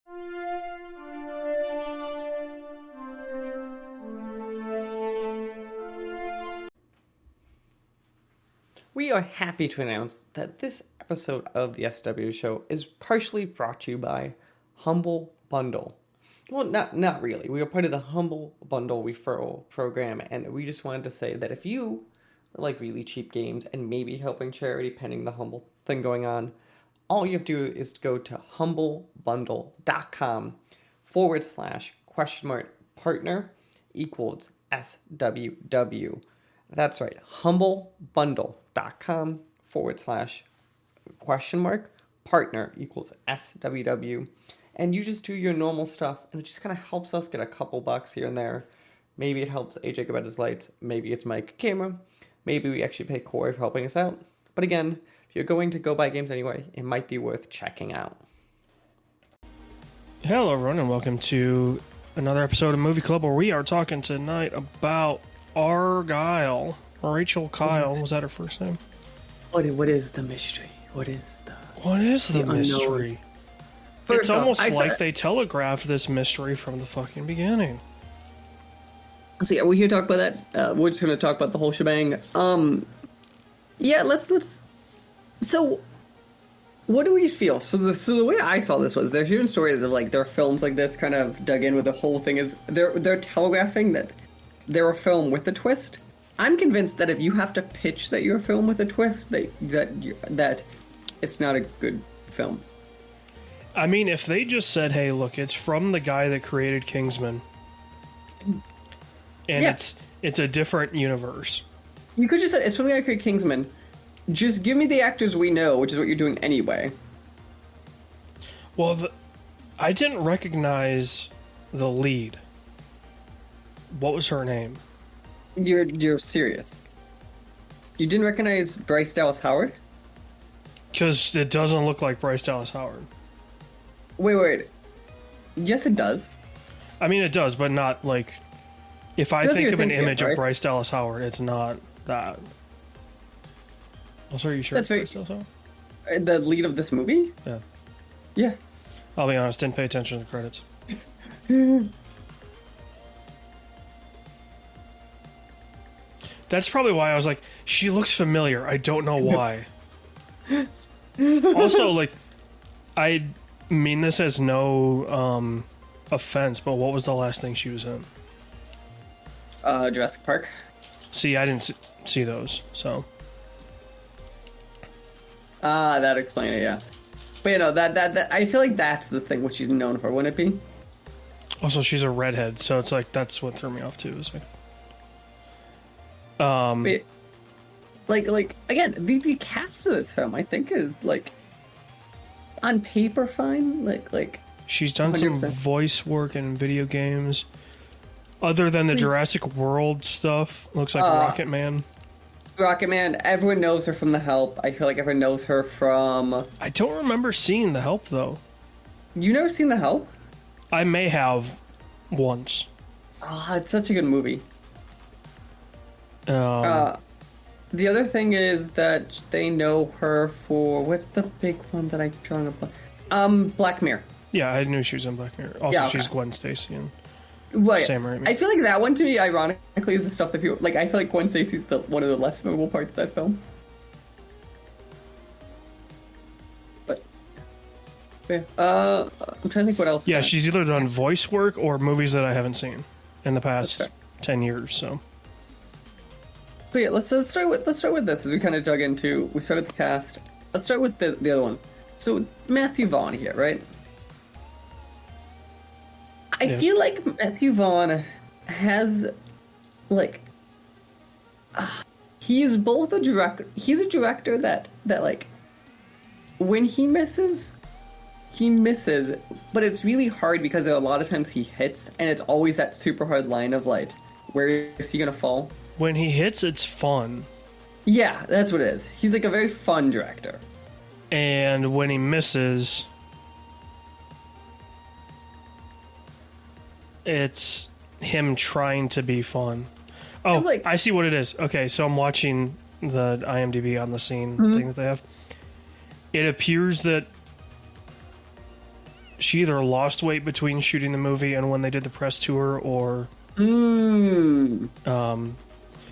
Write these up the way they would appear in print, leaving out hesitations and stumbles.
We are happy to announce that this episode of the SW Show is partially brought to you by Humble Bundle. Well, not really. We are part of the Humble Bundle referral program, and we just wanted to say that if you like really cheap games and maybe helping charity pending the Humble thing going on, all you have to do is go to humblebundle.com/partner equals SWW. That's right, humblebundle.com/partner equals SWW. And you just do your normal stuff, and it just kind of helps us get a couple bucks here and there. Maybe it helps AJ get his lights. Maybe it's Mike camera. Maybe we actually pay Corey for helping us out. But again, if you're going to go buy games anyway, it might be worth checking out. Hello, everyone, and welcome to another episode of Movie Club, where we are talking tonight about Argylle. Rachel Kyle, was that her first name? What is the mystery? What is the mystery? It's almost like they telegraphed this mystery from the fucking beginning. So yeah, we're here to talk about that. We're just going to talk about the whole shebang. Yeah, let's. So, what do we feel? So the way I saw this was there's even stories of like there are films like this kind of dug in with the whole thing is they're telegraphing that they're a film with a twist. I'm convinced that if you have to pitch that you're a film with a twist, that it's not a good film. I mean, if they just said, "Hey, look, it's from the guy that created Kingsman," and it's a different universe. You could just say it's from the guy who created Kingsman. Just give me the actors we know, which is what you're doing anyway. Well, I didn't recognize the lead. What was her name? You're serious. You didn't recognize Bryce Dallas Howard? Because it doesn't look like Bryce Dallas Howard. Wait. Yes, it does. I mean, it does, but not like... If I think of an image of Bryce Dallas Howard, it's not that. Also, are you sure it's Bryce Dallas Howard? The lead of this movie? Yeah. Yeah. I'll be honest, didn't pay attention to the credits. That's probably why I was like, she looks familiar. I don't know why. Also, like, I mean this as no offense, but what was the last thing she was in? Jurassic Park. See, I didn't see those, so. That explains it, yeah. But you know, that I feel like that's the thing which she's known for, wouldn't it be? Also, she's a redhead, so it's like, that's what threw me off too. Is like again, the cast of this film I think is like on paper fine. Like she's done 100%. Some voice work in video games. Other than the Jurassic World stuff, looks like Rocket Man. Rocket Man, everyone knows her from The Help. I feel like everyone knows her from... I don't remember seeing The Help, though. You never seen The Help? I may have once. Oh, it's such a good movie. The other thing is that they know her for... What's the big one that I'm drawing up? Black Mirror. Yeah, I knew she was in Black Mirror. Also, she's Gwen Stacy in... Right. I feel like that one, to me, ironically, is the stuff that people... Like, I feel like Gwen Stacy's one of the less memorable parts of that film. But... Yeah. I'm trying to think what else. Yeah, she's either done voice work or movies that I haven't seen in the past 10 years, so... But yeah, let's start with this as we kind of dug into... We started the cast. Let's start with the other one. So, Matthew Vaughn here, right? I feel like Matthew Vaughn has, like, he's both a director. He's a director that like, when he misses, but it's really hard because there are a lot of times he hits, and it's always that super hard line of like, where is he gonna fall? When he hits, it's fun. Yeah, that's what it is. He's like a very fun director. And when he misses, it's him trying to be fun. Oh, like, I see what it is. Okay, so I'm watching the IMDb on the scene thing that they have. It appears that she either lost weight between shooting the movie and when they did the press tour, or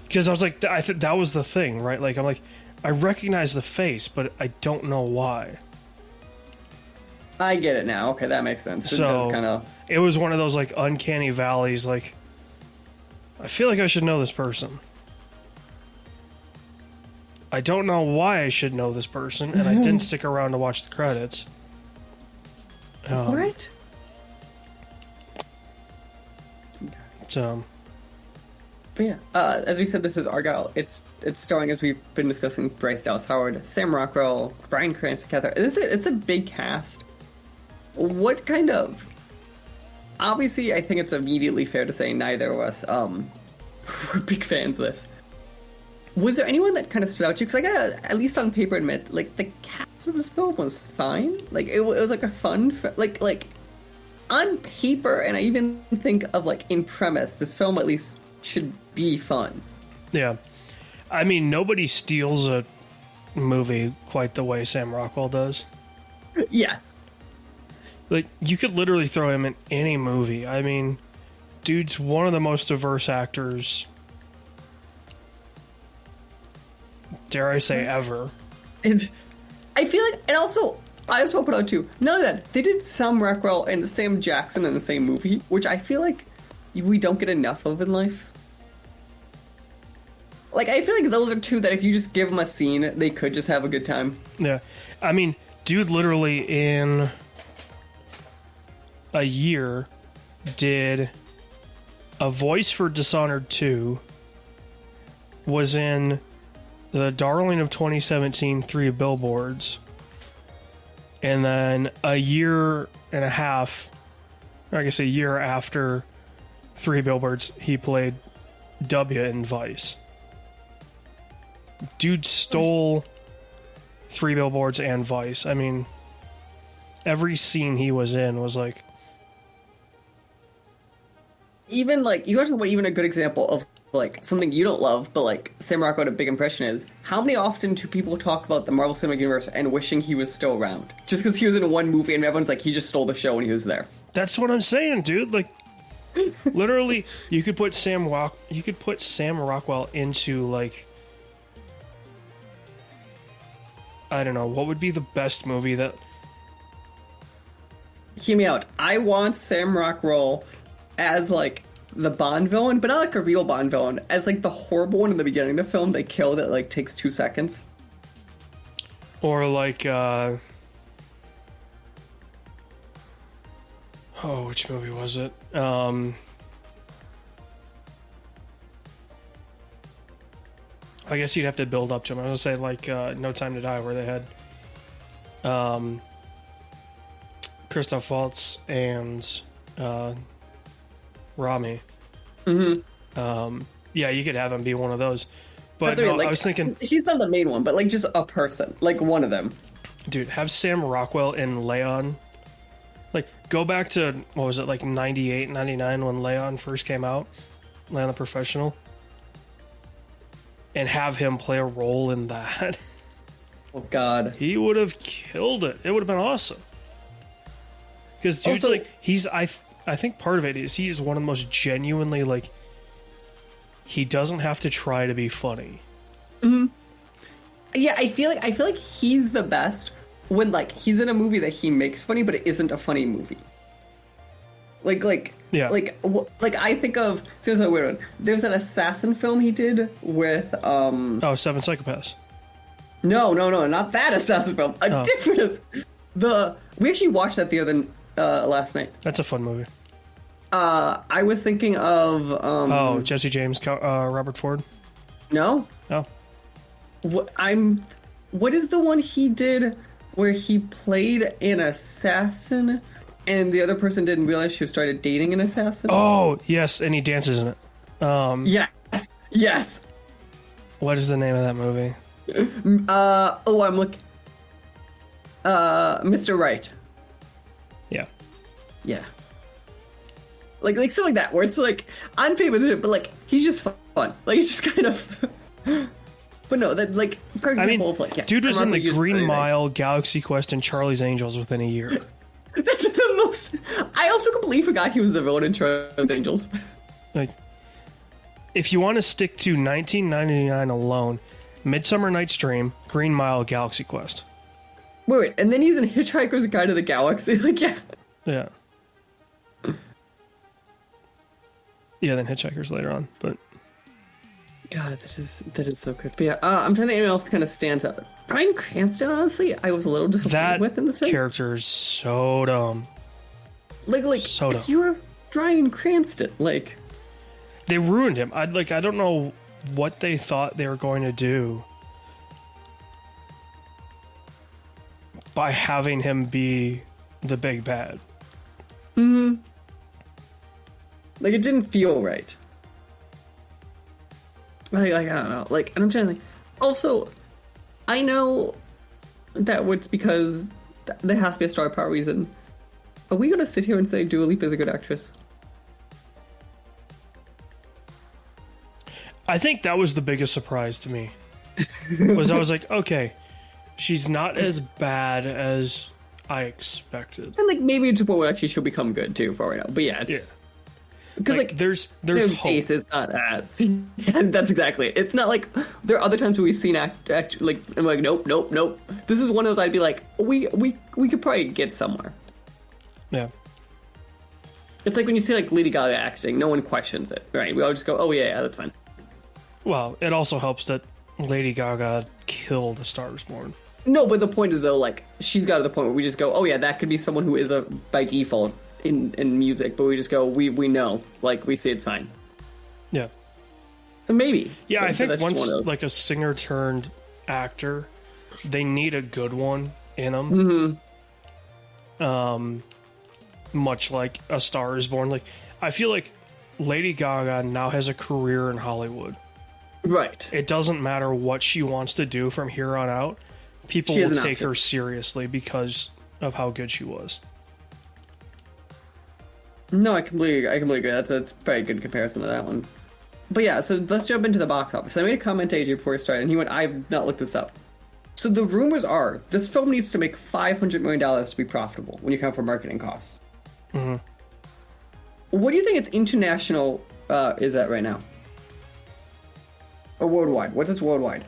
because I was like, I think that was the thing, right? Like, I'm like, I recognize the face, but I don't know why. I get it now. Okay, that makes sense. So it was one of those like uncanny valleys. Like, I feel like I should know this person. I don't know why I should know this person, and I didn't stick around to watch the credits. What? But yeah, as we said, this is Argylle. It's starring, as we've been discussing, Bryce Dallas Howard, Sam Rockwell, Bryan Cranston, Catherine. It's a big cast. What kind of... Obviously, I think it's immediately fair to say neither of us were big fans of this. Was there anyone that kind of stood out to you? Because I gotta, at least on paper, admit, like, the cast of this film was fine. Like, it was like a fun... Like, on paper, and I even think of, like, in premise, this film at least should be fun. Yeah. I mean, nobody steals a movie quite the way Sam Rockwell does. Yes. Like, you could literally throw him in any movie. I mean, dude's one of the most diverse actors, dare I say, ever. And I feel like, and also, I also put out too, none of that. They did Sam Rockwell and Sam Jackson in the same movie, which I feel like we don't get enough of in life. Like, I feel like those are two that if you just give them a scene, they could just have a good time. Yeah. I mean, dude literally in a year did a voice for Dishonored 2, was in the Darling of 2017 Three Billboards, and then a year and a half, or I guess a year after Three Billboards, he played W in Vice. Dude stole Three Billboards and Vice. I mean, every scene he was in was like... Even, like, you guys know what even a good example of, like, something you don't love, but, like, Sam Rockwell had a big impression is, how many often do people talk about the Marvel Cinematic Universe and wishing he was still around? Just because he was in one movie and everyone's like, he just stole the show when he was there. That's what I'm saying, dude. Like, literally, you could put Sam Rockwell into, like... I don't know, what would be the best movie that... Hear me out. I want Sam Rockwell as, like, the Bond villain, but not like a real Bond villain, as, like, the horrible one in the beginning of the film they kill that, like, takes 2 seconds. Or, like, oh, which movie was it? I guess you'd have to build up to him. I was gonna say, like, No Time to Die, where they had Christoph Waltz and Rami. Mm-hmm. Yeah, you could have him be one of those. But no, like, I was thinking... He's not the main one, but, like, just a person. Like, one of them. Dude, have Sam Rockwell in Leon. Like, go back to, what was it, like 98, 99 when Leon first came out? Leon the Professional. And have him play a role in that. Oh, God. He would have killed it. It would have been awesome. Because dude's also, like, he's... I think part of it is he's one of the most genuinely, like... He doesn't have to try to be funny. Mm-hmm. Yeah, I feel like he's the best when, like, he's in a movie that he makes funny, but it isn't a funny movie. Yeah. Like I think of... Seriously, weird one. There's an assassin film he did with, Oh, Seven Psychopaths. No, not that assassin film. A different... We actually watched that the other... last night. That's a fun movie. I was thinking of... Jesse James, Robert Ford? No. Oh. What is the one he did where he played an assassin and the other person didn't realize she started dating an assassin? Oh, yes, and he dances in it. Yes. What is the name of that movie? I'm looking... Mr. Right. Yeah. Like something like that, where it's like, on paper, but like, he's just fun. Like, he's just kind of... But no, that, like, for example, dude was in the Green Mile, Galaxy Quest, and Charlie's Angels within a year. That's the I also completely forgot he was the villain in Charlie's Angels. Like, if you want to stick to 1999 alone, Midsummer Night's Dream, Green Mile, Galaxy Quest. Wait, and then he's in Hitchhiker's Guide to the Galaxy. Like, yeah. Yeah. Yeah, then Hitchhikers later on, but God, that is so good. But yeah, I'm trying to think anyone else kind of stands out. Bryan Cranston, honestly, I was a little disappointed with in this film. Character is so dumb. Like so it's dumb. your Bryan Cranston. Like, they ruined him. I don't know what they thought they were going to do by having him be the big bad. Like, it didn't feel right. Like I don't know. Like, and I'm trying to think. Also, I know that it's because there has to be a star power reason. Are we gonna sit here and say Dua Lipa is a good actress? I think that was the biggest surprise to me. I was like, okay, she's not as bad as I expected. And like maybe it's what actually she'll become good too for right now. But yeah, it's because like there's their hope. face is not as. Yeah, that's exactly it. It's not like there are other times where we've seen act like I'm like nope. This is one of those I'd be like we could probably get somewhere. Yeah. It's like when you see like Lady Gaga acting, no one questions it, right? We all just go, oh yeah, that's fine. Well, it also helps that Lady Gaga killed A Star Is Born. No, but the point is though, like she's got to the point where we just go, oh yeah, that could be someone who is a by default in music, but we just go, we know, like we see it's fine. Yeah. So maybe. Yeah, but I think that's once just like a singer turned actor, they need a good one in them. Mm-hmm. Much like A Star Is Born. Like I feel like Lady Gaga now has a career in Hollywood. Right. It doesn't matter what she wants to do from here on out. People will take her seriously because of how good she was. No, I completely agree. That's a very good comparison to that one. But yeah, so let's jump into the box office. I made a comment to AJ before we started, and he went, I've not looked this up. So the rumors are, this film needs to make $500 million to be profitable when you count for marketing costs. Mm-hmm. What do you think its international is at right now? Or worldwide? What's its worldwide?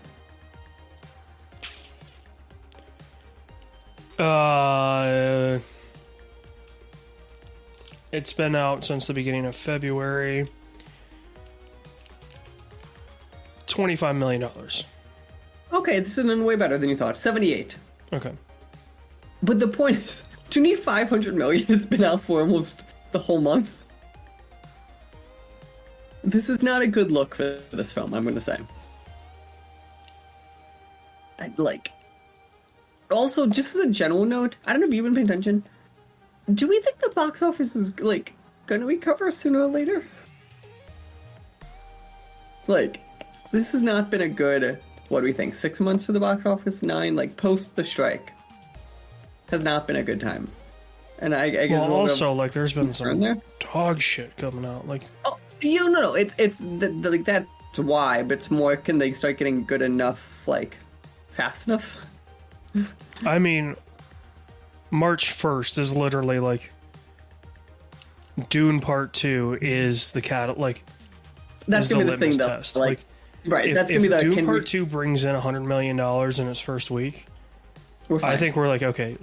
It's been out since the beginning of February. $25 million. Okay, this is way better than you thought. 78. Okay. But the point is, to need 500 million, it's been out for almost the whole month. This is not a good look for this film, I'm going to say. Also, just as a general note, I don't know if you've been paying attention. Do we think the box office is, going to recover sooner or later? This has not been a good, what do we think, 6 months for the box office? 9? Post the strike. Has not been a good time. And I guess... Well, also, there's been some there. dog shit coming out. Oh, no. It's that's why, but it's more, can they start getting good enough, fast enough? I mean, March 1st is literally, Dune Part 2 is the that's gonna be the thing, though. Test. Right, if, that's gonna be the... Dune Part 2 brings in $100 million in its first week, I think we're okay.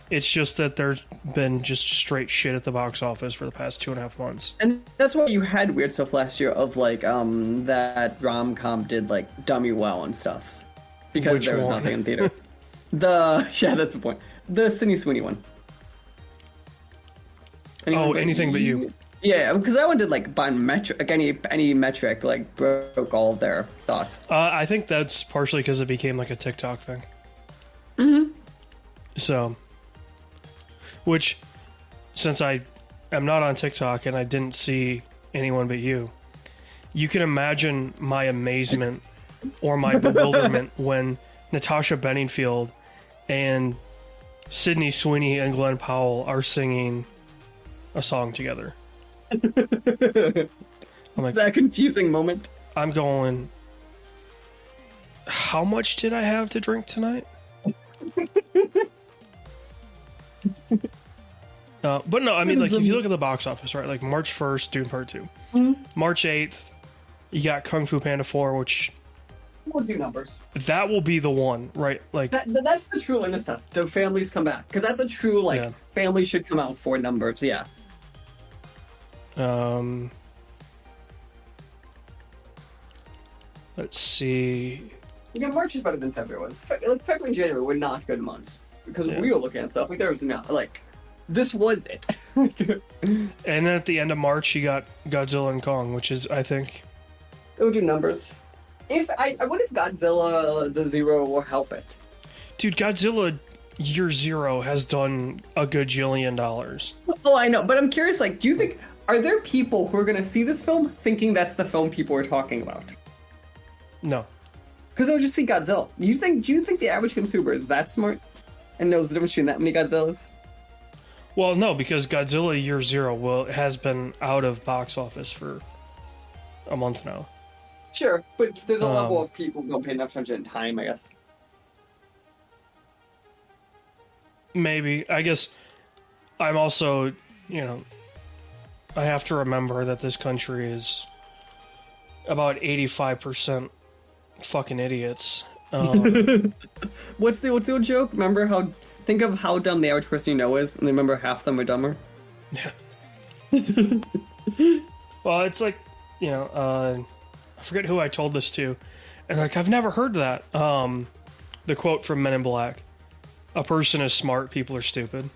It's just that there's been just straight shit at the box office for the past 2.5 months. And that's why you had weird stuff last year of, that rom-com did, Dummy Well and stuff. Because there was nothing in theater. Yeah, that's the point. The Sydney Sweeney one. Anything But You. Yeah, because that one did by metric, any metric broke all of their thoughts. I think that's partially because it became a TikTok thing. Mm-hmm. So, which, since I am not on TikTok and I didn't see Anyone But You can imagine my amazement or my bewilderment when Natasha Bedingfield and Sydney Sweeney and Glenn Powell are singing a song together. I'm that confusing moment. I'm going, how much did I have to drink tonight? But no, I mean, like, if you look at the box office, right? Like, March 1st, Dune Part 2. March 8th, you got Kung Fu Panda 4, which... We'll do numbers. That will be the one, right? Like that's the true litmus test. Do families come back? Because that's a true, like, yeah. Families should come out for numbers, yeah. Let's see. Yeah, March is better than February was. Like, February and January were not good months. Because we were looking at stuff, like, there was not, like, this was it. And then at the end of March, you got Godzilla and Kong, which is, I think... It would do numbers. What if Godzilla the Zero will help it? Dude, Godzilla Year Zero has done a gajillion dollars. Oh, I know, but I'm curious, like, do you think... Are there people who are going to see this film thinking that's the film people are talking about? No. Because they'll just see Godzilla. Do you think the average consumer is that smart and knows the difference between that many Godzillas? Well, no, because Godzilla Year Zero has been out of box office for a month now. Sure, but there's a level of people who don't pay enough attention in time, I guess. Maybe. I guess I'm also, I have to remember that this country is about 85% fucking idiots. What's the old joke? Think of how dumb the average person you know is, and remember half them are dumber. Yeah. Well, it's like, I forget who I told this to, and like, I've never heard that. The quote from Men in Black: "A person is smart, people are stupid."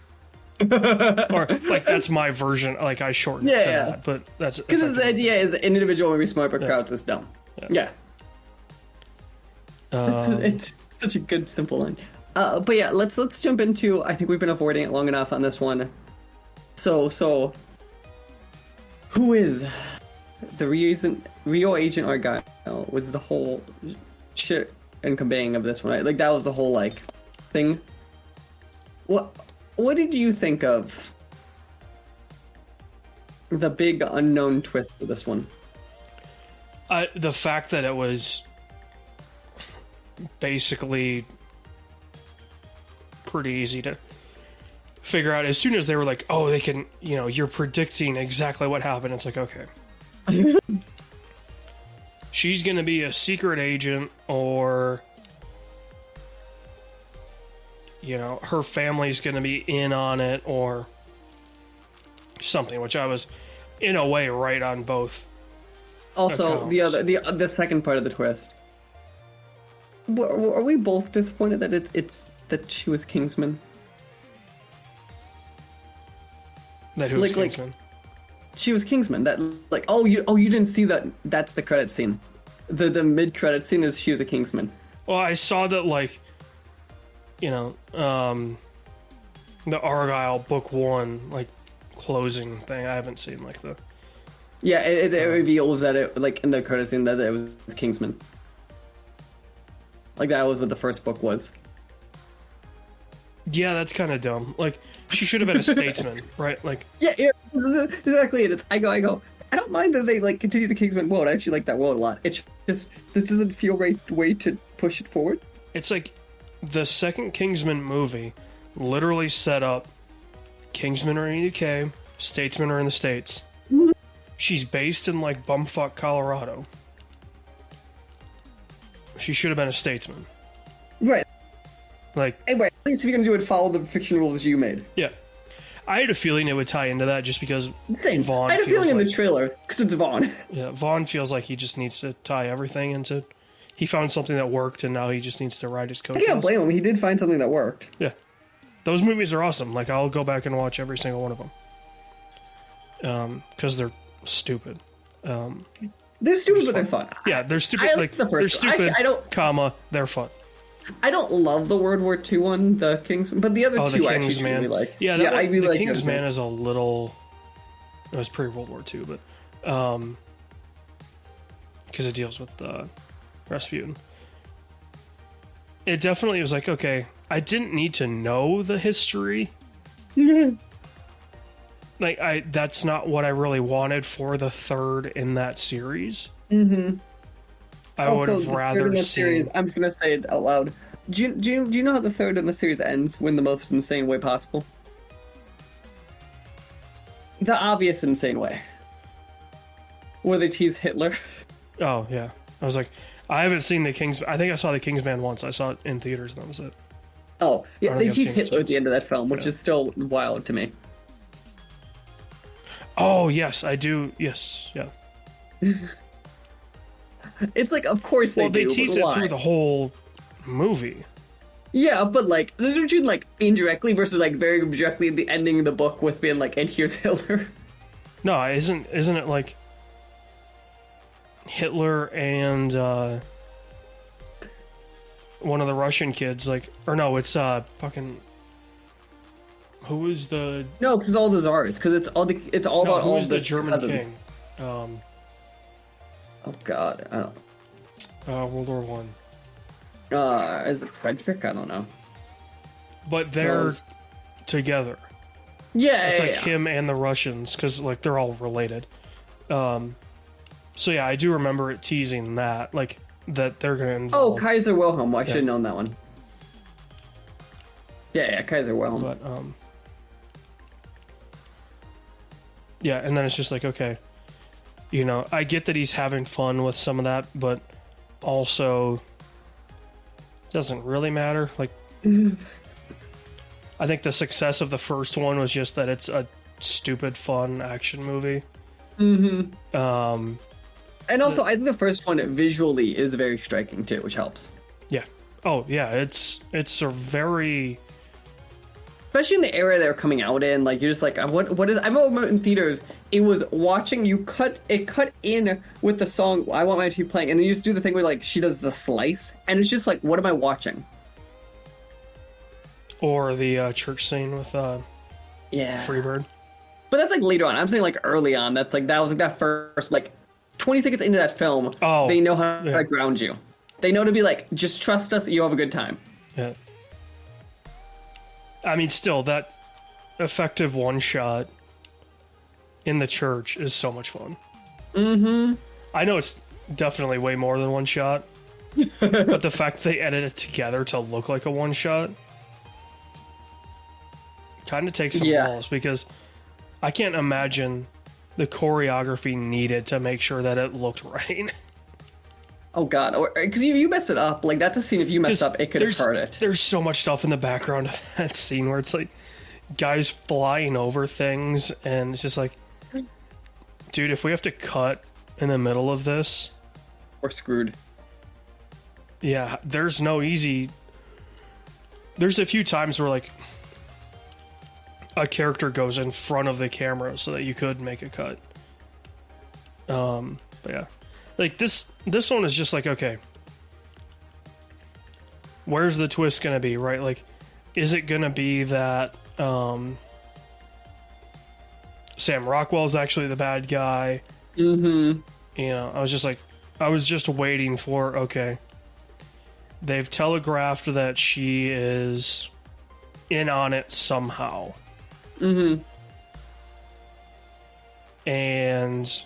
Or like, that's my version. Like, I shortened that, but that's because the idea is an individual may be smart, but crowds is dumb. Yeah. It's such a good simple line. But yeah, let's jump into. I think we've been avoiding it long enough on this one. So, who is the Rio Agent Argylle? Was the whole shit and conveying of this one, right? Like, that was the whole, like, thing. What did you think of the big unknown twist for this one? The fact that it was basically pretty easy to figure out. As soon as they were like, oh, they can, you're predicting exactly what happened. It's like, okay. She's going to be a secret agent, or, her family's going to be in on it, or something, which I was, in a way, right on both. Also, accounts. the second part of the twist. Are we both disappointed that that she was Kingsman? That who was Kingsman? She was Kingsman. That, like, you didn't see that? That's the credit scene. The mid credit scene is she was a Kingsman. Well, I saw that, like, the Argylle book 1, like, closing thing. I haven't seen, like, the... Yeah, it reveals that it, like, in the credit scene, that it was Kingsman. Like, that was what the first book was. Yeah, that's kind of dumb. Like, she should have been a statesman, right? Like, yeah, exactly. It is. I go. I don't mind that they, like, continue the Kingsman world. I actually like that world a lot. It's just, this doesn't feel right way to push it forward. It's like the second Kingsman movie literally set up Kingsmen are in the UK, statesmen are in the States. Mm-hmm. She's based in, like, bumfuck Colorado. She should have been a statesman. Right. Like, anyway, at least if you're gonna do it, follow the fiction rules you made. Yeah. I had a feeling it would tie into that just because Same. Vaughn I had a feeling like, in the trailer, because it's Vaughn. Yeah, Vaughn feels like he just needs to tie everything into... He found something that worked, and now he just needs to ride his coattails. I can't blame him. He did find something that worked. Yeah. Those movies are awesome. Like, I'll go back and watch every single one of them. Because they're stupid. They're stupid, but they're fun. Yeah, they're stupid. I like the first they're stupid, I they're fun. I don't love the World War II one, the Kingsman, but the other two I actually really like. Yeah, I really like Kingsman is a little... It was pre-World War II, but... Because it deals with Rasputin. It definitely was like, okay, I didn't need to know the history. Like, that's not what I really wanted for the third in that series. Mm-hmm. I would have rather in the seen... series, I'm just gonna say it out loud. Do you know how the third in the series ends in the most insane way possible? the obvious insane way, where they tease Hitler. Oh yeah, I was like, I haven't seen the King's. I think I saw the Kingsman once. I saw it in theaters, and that was it. Oh, yeah, they tease Hitler it at the end of that film, which is still wild to me. Oh yes, I do. Yes, yeah. It's like, of course they do. Well, they tease it through the whole movie. Yeah, but like, there's a between like indirectly versus like very directly at the ending of the book with being like, and here's Hitler. No, isn't it like Hitler and one of the Russian kids, like, or no, it's fucking who was the No, because it's all the czars. Because it's all about all the the German cousins. king? Oh God, I don't. World War One. Is it Frederick? I don't know. But they're together. Yeah, It's like yeah. him and the Russians, because like they're all related. So yeah, I do remember it teasing that, like that they're gonna involve. Oh, Kaiser Wilhelm. I should have known that one. Yeah, Kaiser Wilhelm. But yeah, and then it's just like, okay, you know, I get that he's having fun with some of that, but also doesn't really matter. Like, I think the success of the first one was just that it's a stupid, fun action movie. Mm-hmm. And also, I think the first one visually is very striking too, which helps. Yeah. Oh, yeah. It's a very, Especially in the era they're coming out in, like you're just like, what is? I remember in theaters, it was watching you cut in with the song "I Want My to Be Playing," and then you just do the thing where like she does the slice, and it's just like, what am I watching? or the church scene with Yeah, Freebird. but that's like later on. I'm saying like early on. That's like that was like that first like 20 seconds into that film. Oh, they know how yeah. to ground you. They know to be like, just trust us. You have a good time. Yeah. I mean, still, that effective one shot in the church is so much fun. Mm-hmm. I know it's definitely way more than one shot, but the fact they edit it together to look like a one shot kind of takes some balls, because I can't imagine the choreography needed to make sure that it looked right. Oh God, because you mess it up, like that's a scene. If you mess up, it could hurt it. There's so much stuff in the background of that scene where it's like guys flying over things, and it's just like, dude, if we have to cut in the middle of this, We're screwed. yeah, there's no easy. There's a few times where like a character goes in front of the camera so that you could make a cut. But yeah, like this one is just like, okay, where's the twist gonna be, right? Like, is it gonna be that Sam Rockwell's actually the bad guy? Mm-hmm. You know, I was just waiting for, okay, they've telegraphed that she is in on it somehow. Mm-hmm. And,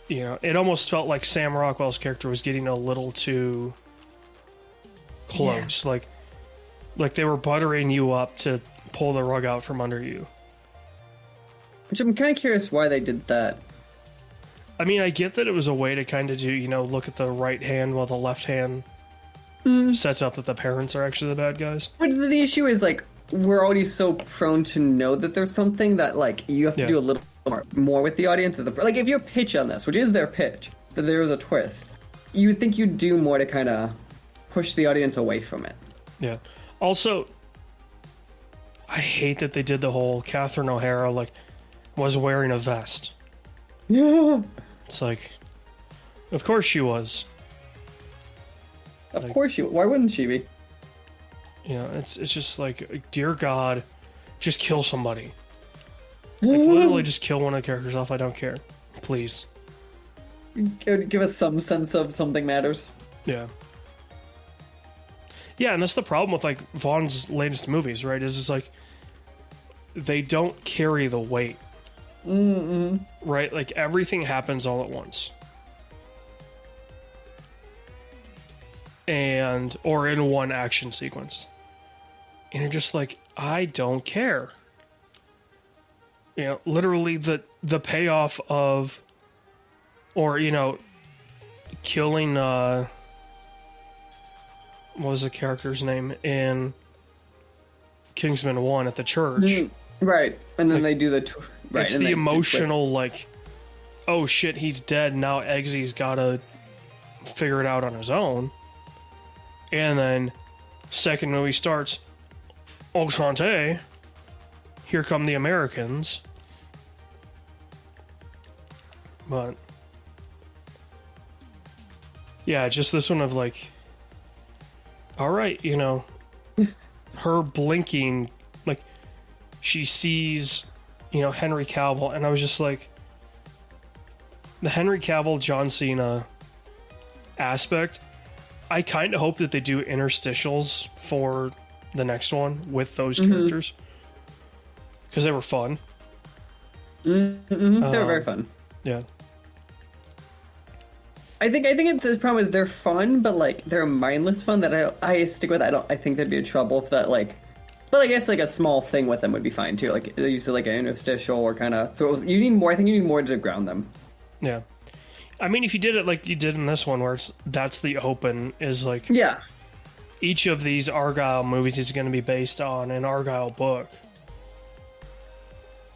you know, it almost felt like Sam Rockwell's character was getting a little too close. Like they were buttering you up to pull the rug out from under you. Which I'm kind of curious why they did that. I mean, I get that it was a way to kind of do, you know, look at the right hand while the left hand sets up that the parents are actually the bad guys. But the issue is, like, we're already so prone to know that there's something that, like, you have to do a little more with the audience. Like, if your pitch on this, which is their pitch, that there was a twist, you would think you'd do more to kind of push the audience away from it. Yeah. Also, I hate that they did the whole Catherine O'Hara, like, was wearing a vest. Yeah. It's like, of course she was. Of course why wouldn't she be? You know, it's just like, dear God, just kill somebody. Like, literally just kill one of the characters off. I don't care. Please. Give us some sense of something matters. Yeah. Yeah, and that's the problem with, like, Vaughn's latest movies, right? Is it's like, they don't carry the weight. Mm-mm. Right? Like, everything happens all at once. Or in one action sequence. And you're just like, I don't care. You know, literally the payoff of, or, you know, killing, what was the character's name in Kingsman 1 at the church. Right. And then they do the... right. It's the emotional, like, oh shit, he's dead, now Eggsy's gotta figure it out on his own. And then, second movie starts, Enchanté, here come the Americans. But, yeah, just this one of like, alright, you know, her blinking, like, she sees, you know, Henry Cavill, and I was just like, the Henry Cavill, John Cena aspect, I kind of hope that they do interstitials for the next one with those characters. Because they were fun. They were very fun. Yeah. I think it's the problem is they're fun, but like they're mindless fun that I stick with. I think they'd be in trouble if that like, but I guess like a small thing with them would be fine too. Like you said, like an interstitial or kind of. So you need more. I think you need more to ground them. Yeah. I mean, if you did it like you did in this one, where that's the open is like, yeah, each of these Argylle movies is going to be based on an Argylle book.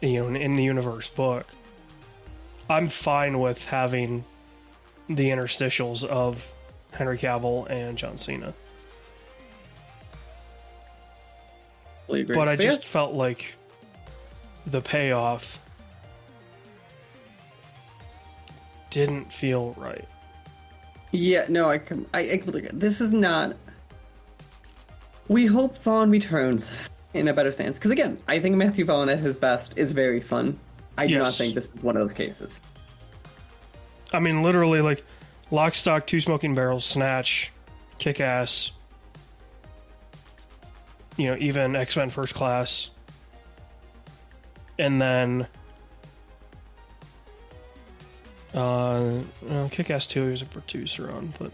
You know, in the universe book. I'm fine with having the interstitials of Henry Cavill and John Cena. But I just felt like the payoff didn't feel right. Yeah, no, I this is not... We hope Vaughn returns in a better sense. Because again, I think Matthew Vaughn at his best is very fun. I do not think this is one of those cases. I mean, literally, like, Lock, Stock, Two Smoking Barrels, Snatch, Kick-Ass, you know, even X-Men First Class, and then Kick-Ass 2 he was a producer on, but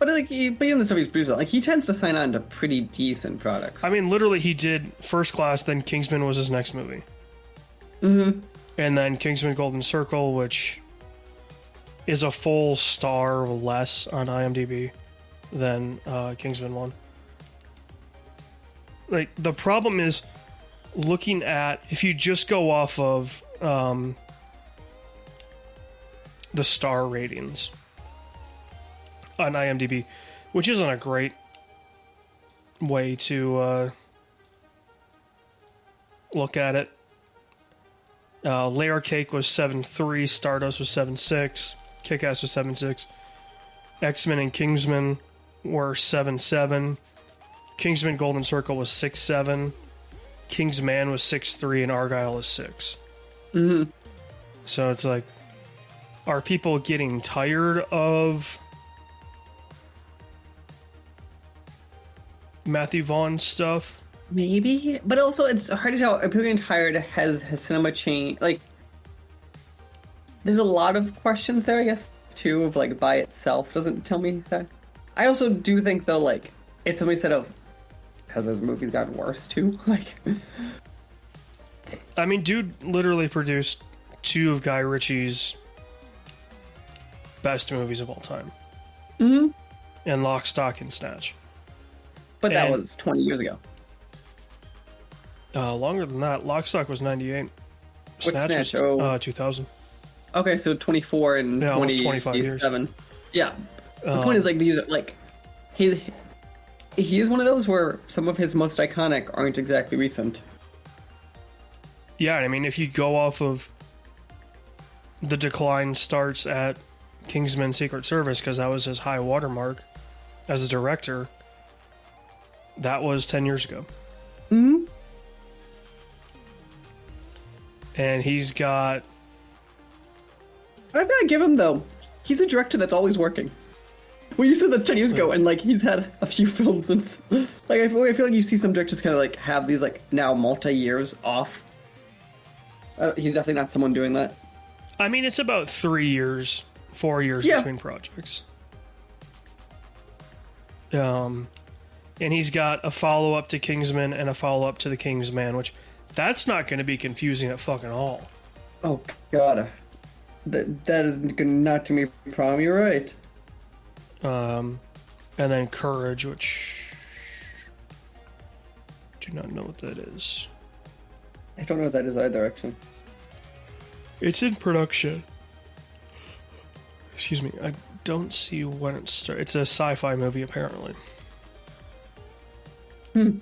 like, but in the stuff he's producer, like, he tends to sign on to pretty decent products. I mean, literally, he did First Class, then Kingsman was his next movie. And then Kingsman Golden Circle, which is a full star less on IMDb than Kingsman 1. Like, the problem is looking at, if you just go off of the star ratings on IMDb, which isn't a great way to look at it. Layer Cake was 7.3, Stardust was 7.6, Kick-Ass was 7.6, X-Men and Kingsman were 7.7, Kingsman Golden Circle was 6.7, Kingsman was 6.3, and Argylle is 6. So it's like, are people getting tired of Matthew Vaughn stuff? Maybe, but also it's hard to tell. Are people getting tired? Has cinema changed? Like, there's a lot of questions there, I guess, too, of like by itself doesn't tell me that. I also do think though, like, it's somebody said of, has those movies gotten worse too? Like, I mean, dude literally produced 2 of Guy Ritchie's best movies of all time. And Lock, Stock, and Snatch. But that was 20 years ago. Longer than that. Lock, Stock was 98. Snatch was 2000. Okay, so 24 and yeah, almost 25 years. Yeah. The point is, like, these are, like, he is one of those where some of his most iconic aren't exactly recent. Yeah, I mean, if you go off of the decline starts at Kingsman Secret Service, because that was his high watermark as a director, that was 10 years ago. And he's got... I've got to give him, though, he's a director that's always working. Well, you said that's 10 years ago, and, like, he's had a few films since... Like, I feel like you see some directors kind of, like, have these, like, now multi-years off. He's definitely not someone doing that. I mean, it's about 3 years, 4 years between projects. and he's got a follow-up to Kingsman and a follow-up to the Kingsman, which that's not going to be confusing at fucking all. Oh god, that is not to me a problem. You're right. And then Courage, which do not know what that is. I don't know what that is either, actually. It's in production. Excuse me. I don't see when it starts. It's a sci-fi movie, apparently. But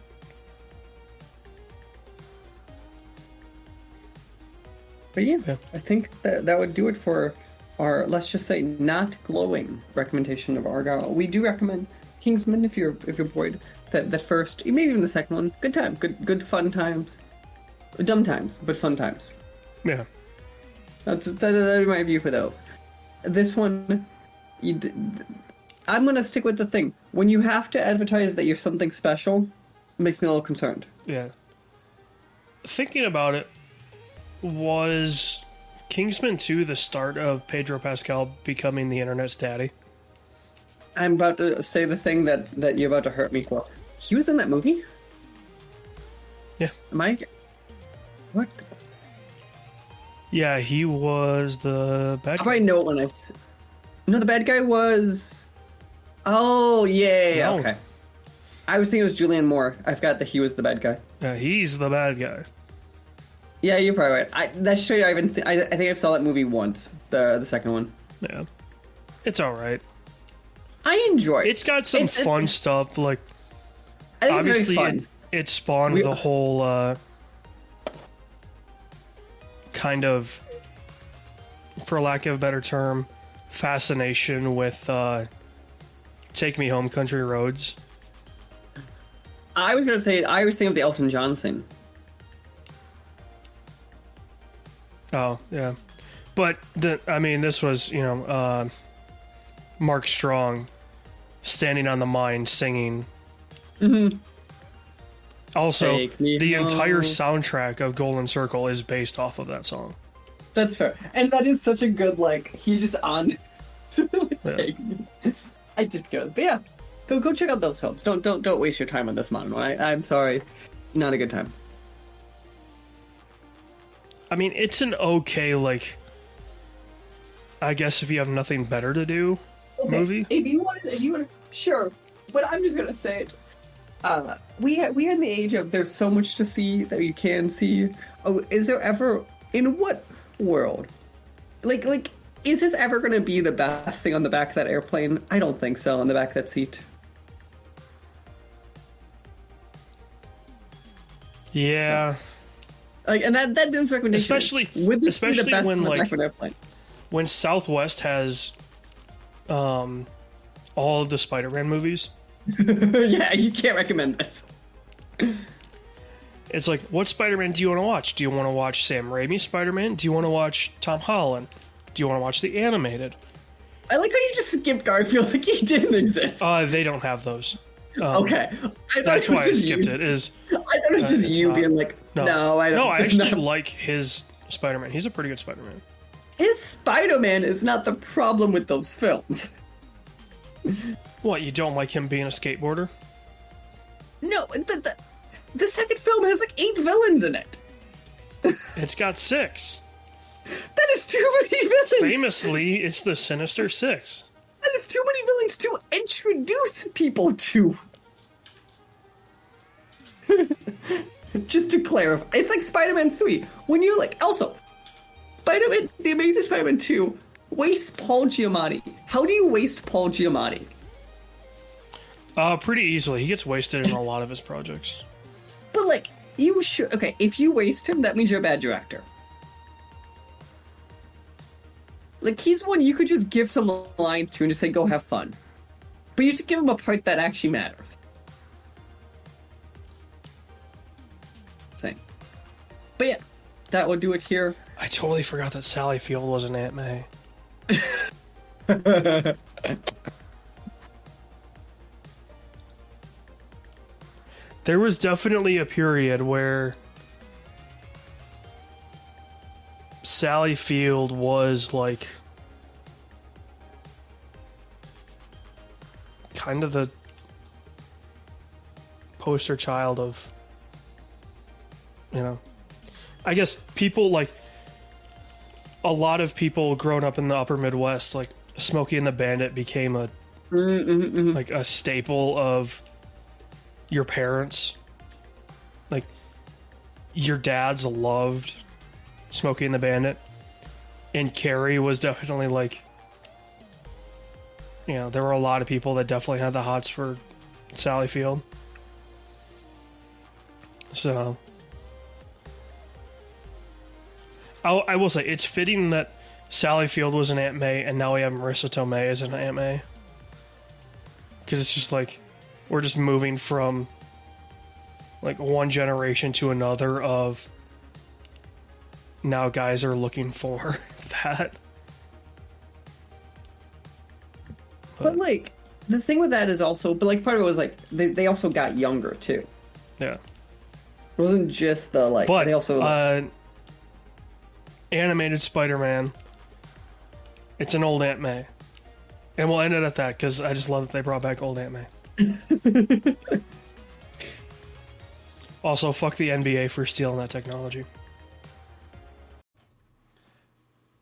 yeah, I think that would do it for our, let's just say, not glowing recommendation of Argylle. We do recommend Kingsman if you're bored. That first, maybe even the second one. Good time, good fun times, dumb times, but fun times. Yeah, that'd be my view for those. This one, I'm gonna stick with the thing. When you have to advertise that you're something special, it makes me a little concerned. Yeah. Thinking about it, was Kingsman 2 the start of Pedro Pascal becoming the internet's daddy? I'm about to say the thing that you're about to hurt me for. He was in that movie? Yeah. Am I? What? Yeah, he was the bad guy. I know it when I... No, the bad guy was... Oh, yeah, No. okay. I was thinking it was Julianne Moore. I forgot that he was the bad guy. Yeah, he's the bad guy. Yeah, you're probably right. That show I haven't seen... I think I saw that movie once, the second one. Yeah. It's alright. I enjoy it. It's got some fun stuff, like... I think obviously, it's very fun. It spawned the whole, kind of, for lack of a better term, fascination with Take Me Home, Country Roads. I was going to say, I was thinking of the Elton John thing. Oh, yeah. But, this was, Mark Strong standing on the mine singing. Mm-hmm. Also, the home. entire soundtrack of Golden Circle is based off of that song. That's fair. And that is such a good, he's just on to really take me. I did go. But yeah, go check out those films. Don't waste your time on this modern one. I'm sorry. Not a good time. I mean, it's an okay, I guess if you have nothing better to do, movie. If you want to, sure. But I'm just gonna say it. We are in the age of there's so much to see that you can see. Oh, is there ever, in what world? Is this ever gonna be the best thing on the back of that airplane? I don't think so. On the back of that seat. Yeah. So, and that is recommendation. Especially would this be the best when on the back of an airplane? When Southwest has all of the Spider-Man movies. Yeah, you can't recommend this. It's like, what Spider-Man do you want to watch? Do you want to watch Sam Raimi's Spider-Man? Do you want to watch Tom Holland? Do you want to watch the animated? I like how you just skipped Garfield like he didn't exist. They don't have those. Okay. That's why I skipped it. I thought it was just you being like, no, I don't. No, I actually like his Spider-Man. He's a pretty good Spider-Man. His Spider-Man is not the problem with those films. What, you don't like him being a skateboarder? No, the second film has 8 villains in it. It's got 6. That is too many villains. Famously, it's the Sinister Six. That is too many villains to introduce people to. Just to clarify, it's like Spider-Man 3. When you're also, Spider-Man, The Amazing Spider-Man 2, waste Paul Giamatti. How do you waste Paul Giamatti? Pretty easily. He gets wasted in a lot of his projects. But you should. Okay, if you waste him, that means you're a bad director. He's one you could just give some lines to and just say, go have fun. But you just give him a part that actually matters. Same. But yeah, that will do it here. I totally forgot that Sally Field was an Aunt May. There was definitely a period where Sally Field was kind of the poster child of, you know, I guess people like a lot of people growing up in the upper Midwest, like Smokey and the Bandit became a like a staple of your parents. Like your dads loved Smokey and the Bandit, and Carrie was definitely like, you know, there were a lot of people that definitely had the hots for Sally Field. So I will say it's fitting that Sally Field was an Aunt May, and now we have Marissa Tomei as an Aunt May. Because it's just like, we're just moving from like one generation to another of now guys are looking for that. But like, the thing with that is also, but like part of it was like, they also got younger too. Yeah. It wasn't just the like, But they also like, animated Spider-Man, it's an old Aunt May. And we'll end it at that, because I just love that they brought back old Aunt May. Also, fuck the NBA for stealing that technology.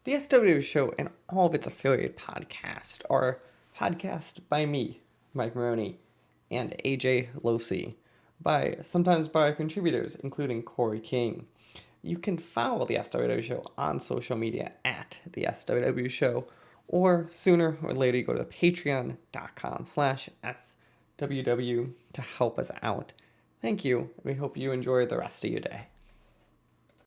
The SW Show and all of its affiliate podcasts are podcast by me, Mike Maroney, and AJ Losi, sometimes by contributors, including Corey King. You can follow the SWW Show on social media at the SWW Show, or sooner or later you go to patreon.com/SWW to help us out. Thank you. We hope you enjoy the rest of your day.